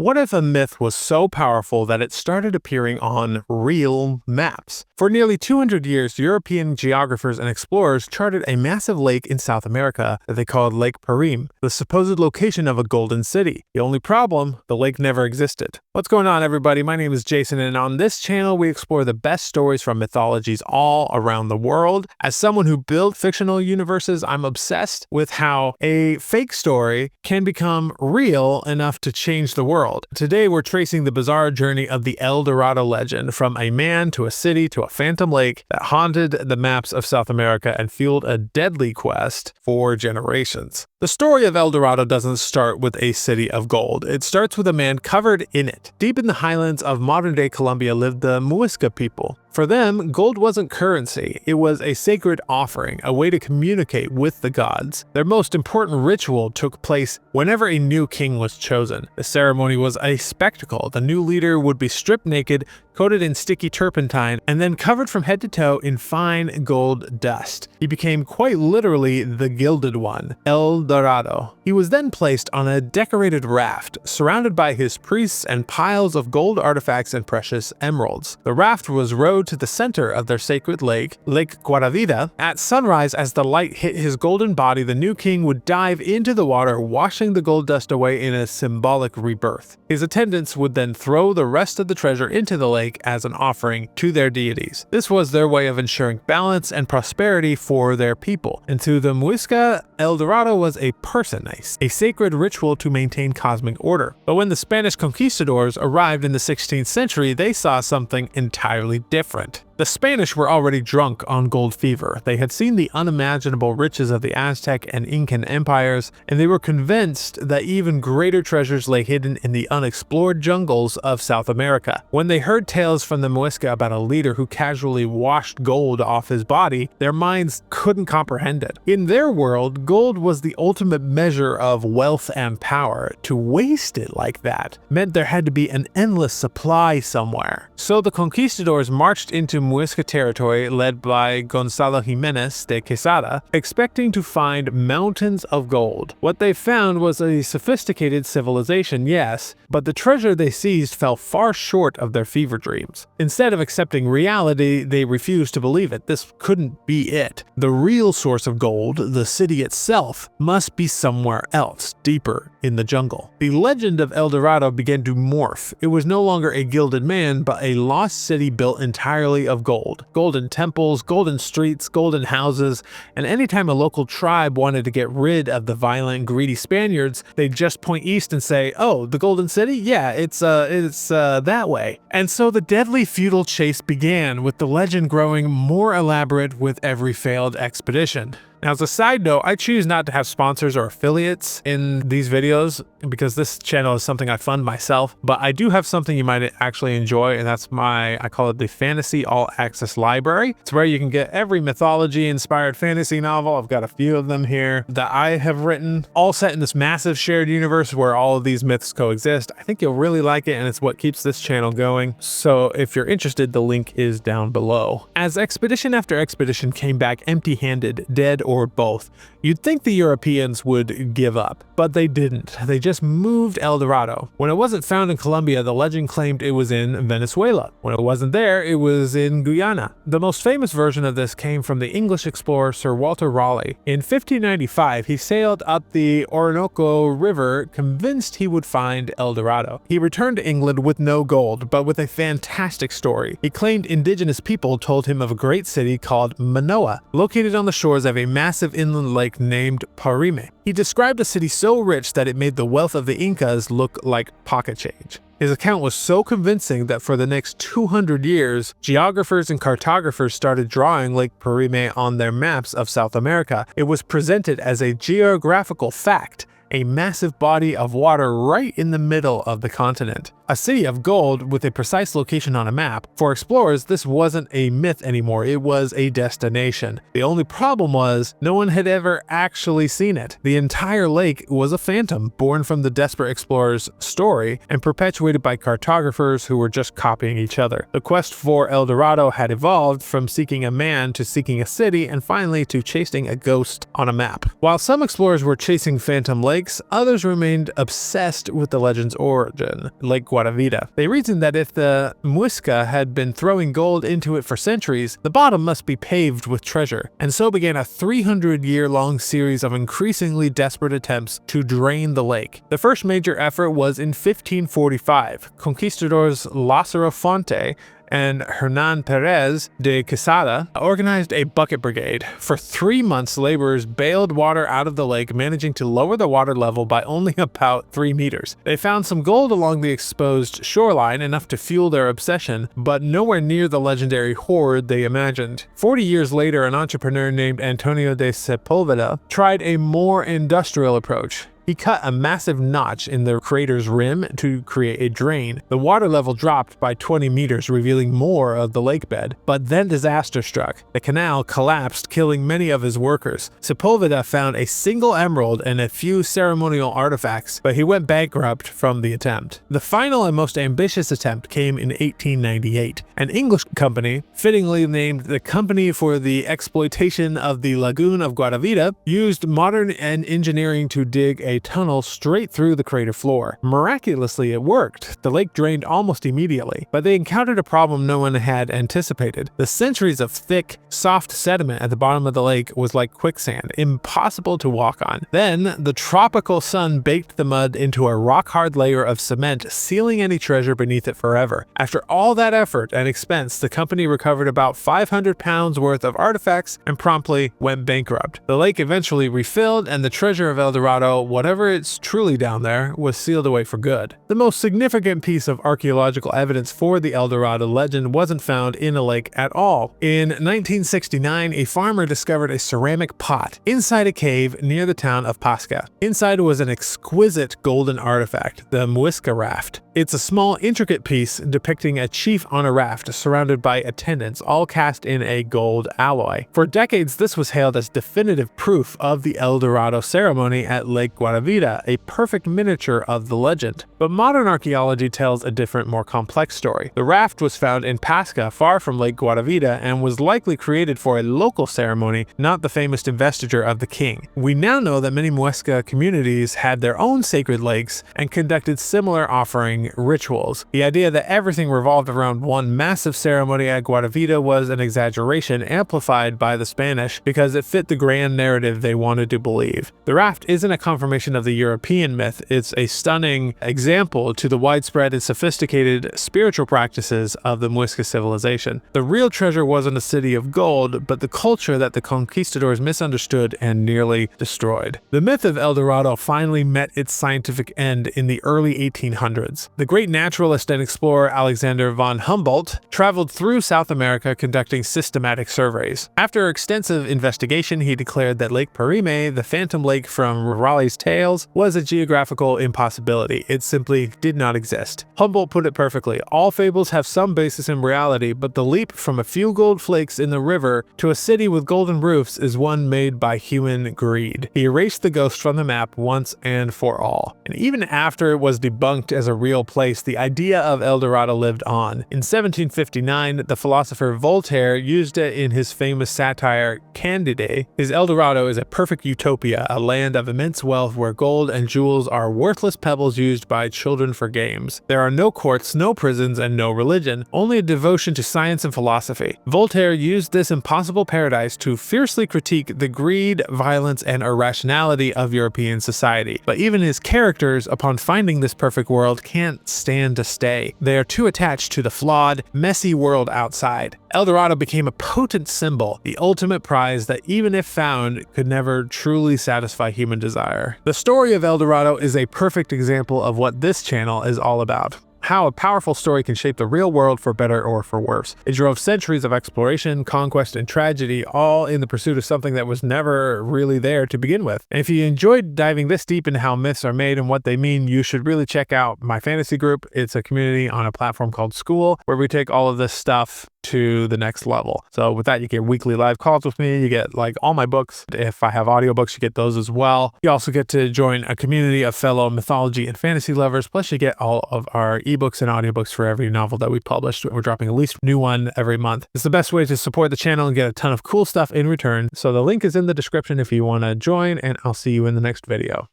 What if a myth was so powerful that it started appearing on real maps? For nearly 200 years, European geographers and explorers charted a massive lake in South America that they called Lake Parim, the supposed location of a golden city. The only problem, the lake never existed. What's going on, everybody? My name is Jason, and on this channel, we explore the best stories from mythologies all around the world. As someone who built fictional universes, I'm obsessed with how a fake story can become real enough to change the world. Today, we're tracing the bizarre journey of the El Dorado legend, from a man to a city to a phantom lake that haunted the maps of South America and fueled a deadly quest for generations. The story of El Dorado doesn't start with a city of gold. It starts with a man covered in it. Deep in the highlands of modern-day Colombia lived the Muisca people. For them, gold wasn't currency. It was a sacred offering, a way to communicate with the gods. Their most important ritual took place whenever a new king was chosen. The ceremony was a spectacle. The new leader would be stripped naked, coated in sticky turpentine, and then covered from head to toe in fine gold dust. He became quite literally the gilded one, El Dorado. He was then placed on a decorated raft, surrounded by his priests and piles of gold artifacts and precious emeralds. The raft was rowed to the center of their sacred lake, Lake Guaravita. At sunrise, as the light hit his golden body, the new king would dive into the water, washing the gold dust away in a symbolic rebirth. His attendants would then throw the rest of the treasure into the lake as an offering to their deities. This was their way of ensuring balance and prosperity for their people. And to the Muisca, El Dorado was a person, a sacred ritual to maintain cosmic order. But when the Spanish conquistadors arrived in the 16th century, they saw something entirely different. The Spanish were already drunk on gold fever. They had seen the unimaginable riches of the Aztec and Incan empires, and they were convinced that even greater treasures lay hidden in the unexplored jungles of South America. When they heard tales from the Muisca about a leader who casually washed gold off his body, their minds couldn't comprehend it. In their world, gold was the ultimate measure of wealth and power. To waste it like that meant there had to be an endless supply somewhere. So the conquistadors marched into Muisca territory led by Gonzalo Jimenez de Quesada, expecting to find mountains of gold. What they found was a sophisticated civilization, yes, but the treasure they seized fell far short of their fever dreams. Instead of accepting reality, they refused to believe it. This couldn't be it. The real source of gold, the city itself, must be somewhere else, deeper in the jungle. The legend of El Dorado began to morph. It was no longer a gilded man, but a lost city built entirely of gold. Golden temples, golden streets, golden houses, and anytime a local tribe wanted to get rid of the violent, greedy Spaniards, they'd just point east and say, "Oh, the Golden City? Yeah, it's that way." And so the deadly feudal chase began, with the legend growing more elaborate with every failed expedition. Now, as a side note, I choose not to have sponsors or affiliates in these videos because this channel is something I fund myself, but I do have something you might actually enjoy, and that's I call it the Fantasy All Access Library. It's where you can get every mythology-inspired fantasy novel. I've got a few of them here that I have written, all set in this massive shared universe where all of these myths coexist. I think you'll really like it, and it's what keeps this channel going. So if you're interested, the link is down below. As expedition after expedition came back empty-handed, dead or both, you'd think the Europeans would give up, but they didn't. They just moved El Dorado. When it wasn't found in Colombia, the legend claimed it was in Venezuela. When it wasn't there, it was in Guyana. The most famous version of this came from the English explorer Sir Walter Raleigh. In 1595, he sailed up the Orinoco River, convinced he would find El Dorado. He returned to England with no gold, but with a fantastic story. He claimed indigenous people told him of a great city called Manoa, located on the shores of a massive inland lake named Parime. He described a city so rich that it made the wealth of the Incas look like pocket change. His account was so convincing that for the next 200 years, geographers and cartographers started drawing Lake Parime on their maps of South America. It was presented as a geographical fact, a massive body of water right in the middle of the continent. A city of gold with a precise location on a map. For explorers, this wasn't a myth anymore, it was a destination. The only problem was, no one had ever actually seen it. The entire lake was a phantom, born from the desperate explorer's story and perpetuated by cartographers who were just copying each other. The quest for El Dorado had evolved from seeking a man to seeking a city, and finally to chasing a ghost on a map. While some explorers were chasing Phantom Lake, lakes, others remained obsessed with the legend's origin, Lake Guatavita. They reasoned that if the Muisca had been throwing gold into it for centuries, the bottom must be paved with treasure, and so began a 300-year-long series of increasingly desperate attempts to drain the lake. The first major effort was in 1545. Conquistadors Lázaro Fonte and Hernan Perez de Quesada organized a bucket brigade. For 3 months, laborers bailed water out of the lake, managing to lower the water level by only about 3 meters. They found some gold along the exposed shoreline, enough to fuel their obsession, but nowhere near the legendary hoard they imagined. 40 years later, an entrepreneur named Antonio de Sepulveda tried a more industrial approach. He cut a massive notch in the crater's rim to create a drain. The water level dropped by 20 meters, revealing more of the lake bed. But then disaster struck. The canal collapsed, killing many of his workers. Sepulveda found a single emerald and a few ceremonial artifacts, but he went bankrupt from the attempt. The final and most ambitious attempt came in 1898. An English company, fittingly named the Company for the Exploitation of the Lagoon of Guatavita, used modern engineering to dig a tunnel straight through the crater floor. Miraculously, it worked. The lake drained almost immediately, but they encountered a problem no one had anticipated. The centuries of thick, soft sediment at the bottom of the lake was like quicksand, impossible to walk on. Then, the tropical sun baked the mud into a rock-hard layer of cement, sealing any treasure beneath it forever. After all that effort and expense, the company recovered about 500 pounds worth of artifacts and promptly went bankrupt. The lake eventually refilled, and the treasure of El Dorado, whatever it's truly down there, was sealed away for good. The most significant piece of archaeological evidence for the El Dorado legend wasn't found in a lake at all. In 1969, a farmer discovered a ceramic pot inside a cave near the town of Pasca. Inside was an exquisite golden artifact, the Muisca raft. It's a small, intricate piece depicting a chief on a raft surrounded by attendants, all cast in a gold alloy. For decades, this was hailed as definitive proof of the El Dorado ceremony at Lake Guatavita, a perfect miniature of the legend. But modern archaeology tells a different, more complex story. The raft was found in Pasca, far from Lake Guatavita, and was likely created for a local ceremony, not the famous investiture of the king. We now know that many Muisca communities had their own sacred lakes and conducted similar offering rituals. The idea that everything revolved around one massive ceremony at Guatavita was an exaggeration amplified by the Spanish because it fit the grand narrative they wanted to believe. The raft isn't a confirmation of the European myth, it's a stunning example to the widespread and sophisticated spiritual practices of the Muisca civilization. The real treasure wasn't a city of gold, but the culture that the conquistadors misunderstood and nearly destroyed. The myth of El Dorado finally met its scientific end in the early 1800s. The great naturalist and explorer Alexander von Humboldt traveled through South America conducting systematic surveys. After extensive investigation, he declared that Lake Parime, the phantom lake from Raleigh's tales, was a geographical impossibility. It simply did not exist. Humboldt put it perfectly: all fables have some basis in reality, but the leap from a few gold flakes in the river to a city with golden roofs is one made by human greed. He erased the ghost from the map once and for all. And even after it was debunked as a real place, the idea of El Dorado lived on. In 1759, the philosopher Voltaire used it in his famous satire Candide. His El Dorado is a perfect utopia, a land of immense wealth where gold and jewels are worthless pebbles used by children for games. There are no courts, no prisons, and no religion, only a devotion to science and philosophy. Voltaire used this impossible paradise to fiercely critique the greed, violence, and irrationality of European society. But even his characters, upon finding this perfect world, can't stand to stay. They are too attached to the flawed, messy world outside. El Dorado became a potent symbol, the ultimate prize that, even if found, could never truly satisfy human desire. The story of El Dorado is a perfect example of what this channel is all about. How a powerful story can shape the real world for better or for worse. It drove centuries of exploration, conquest, and tragedy, all in the pursuit of something that was never really there to begin with. And if you enjoyed diving this deep into how myths are made and what they mean, you should really check out my fantasy group. It's a community on a platform called School, where we take all of this stuff to the next level. So with that, you get weekly live calls with me, you get like all my books. If I have audiobooks, you get those as well. You also get to join a community of fellow mythology and fantasy lovers, plus you get all of our ebooks and audiobooks for every novel that we published. We're dropping at least a new one every month. It's the best way to support the channel and get a ton of cool stuff in return. So the link is in the description if you want to join, and I'll see you in the next video.